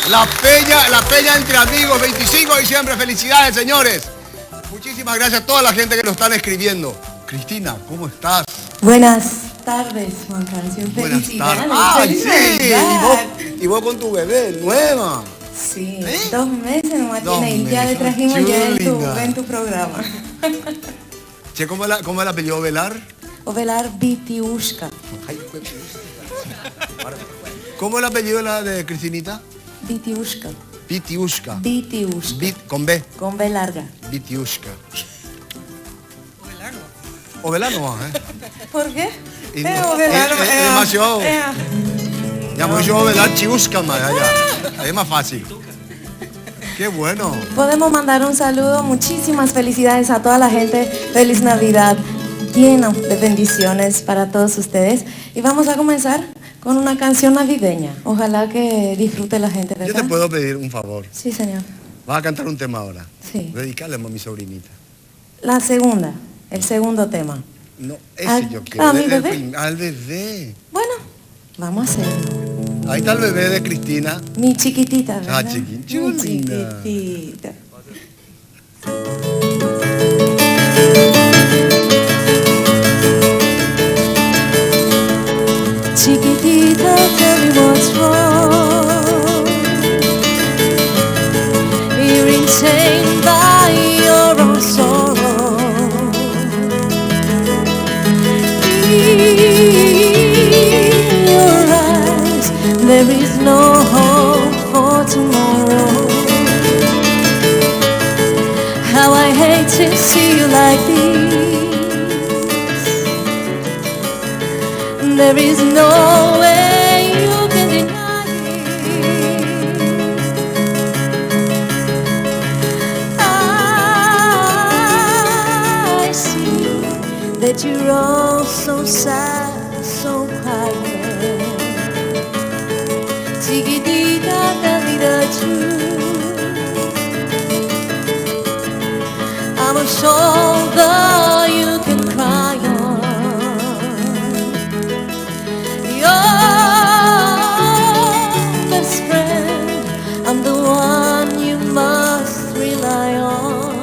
La Peña Entre Amigos, 25 de diciembre. Felicidades, señores. Muchísimas gracias a toda la gente que nos están escribiendo. Cristina, ¿cómo estás? Buenas tardes, Juan Cancion. Felicidades. ¡Ay, sí! ¿Y vos con tu bebé nueva? Sí, 2 meses nomás tiene y ya le trajimos ya en tu programa. Che, ¿cómo es el apellido Velar? Velar Bitiusca. ¿Cómo es el apellido de Cristinita? Bitiusca. Bitiusca. Bitiusca. Con B. Con B larga. Bitiusca. Ovelar no, ¿Por qué? Es demasiado. Ya mucho Ovelar Chiusca más allá. Es más fácil. Qué bueno. Podemos mandar un saludo, muchísimas felicidades a toda la gente. Feliz Navidad, lleno de bendiciones para todos ustedes. Y vamos a comenzar con una canción navideña. Ojalá que disfrute la gente, ¿verdad? Yo te puedo pedir un favor. Sí, señor. Vas a cantar un tema ahora. Sí. Dedicarle a mi sobrinita. La segunda, el segundo tema. No, ese yo quiero. ¿A mi bebé? Al bebé. Bueno, vamos a hacerlo. Ahí está el bebé de Cristina. Mi chiquitita, ¿verdad? Chiquitita. Chiquitita. Chiquitita, tell me what's wrong. You're enchained by your own sorrow. In your eyes, there is no hope for tomorrow. How I hate to see you like this. There is no way you can deny it. I see that you're all so sad, so quiet. Chiquitita, tell me the truth. I'm a shoulder you can cry on. Best friend, I'm the one you must rely on.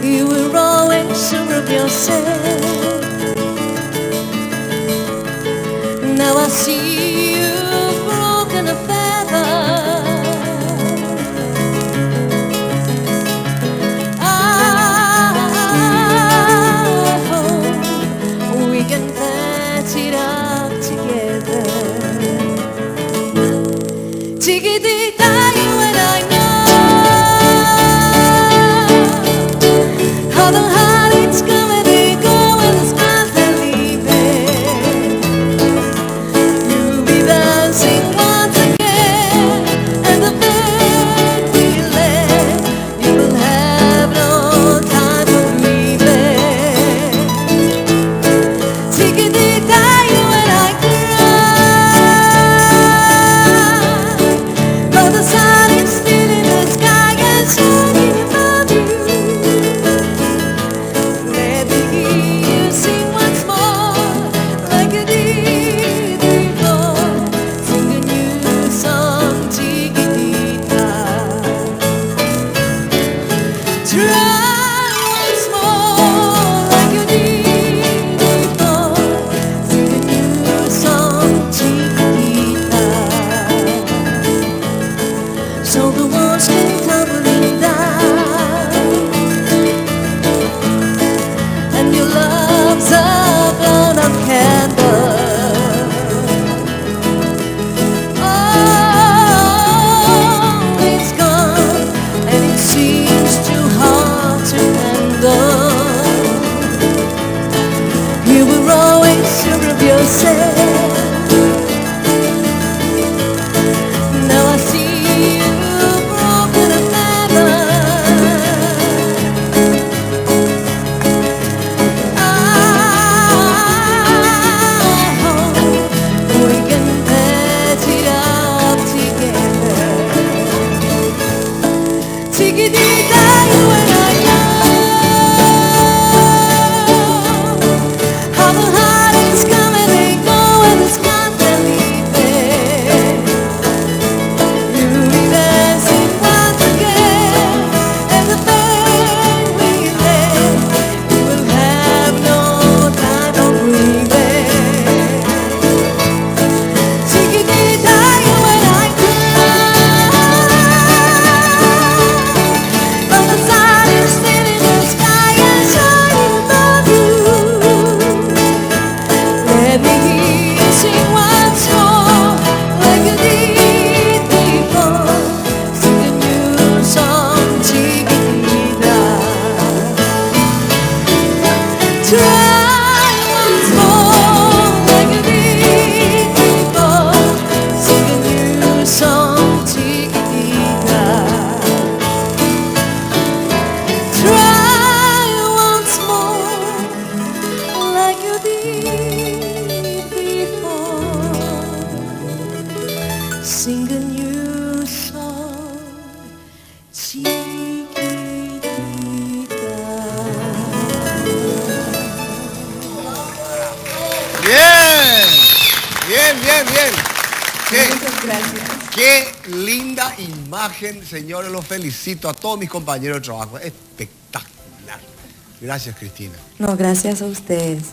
You were always sure of yourself. Try once more like you did before. Sing a new song, Chiquitita. Try once more like you did before. Sing a new song, Chiquitita. Bien, bien, bien, bien. Muchas gracias. Qué linda imagen, señores. Los felicito a todos mis compañeros de trabajo. Espectacular. Gracias, Cristina. No, gracias a ustedes.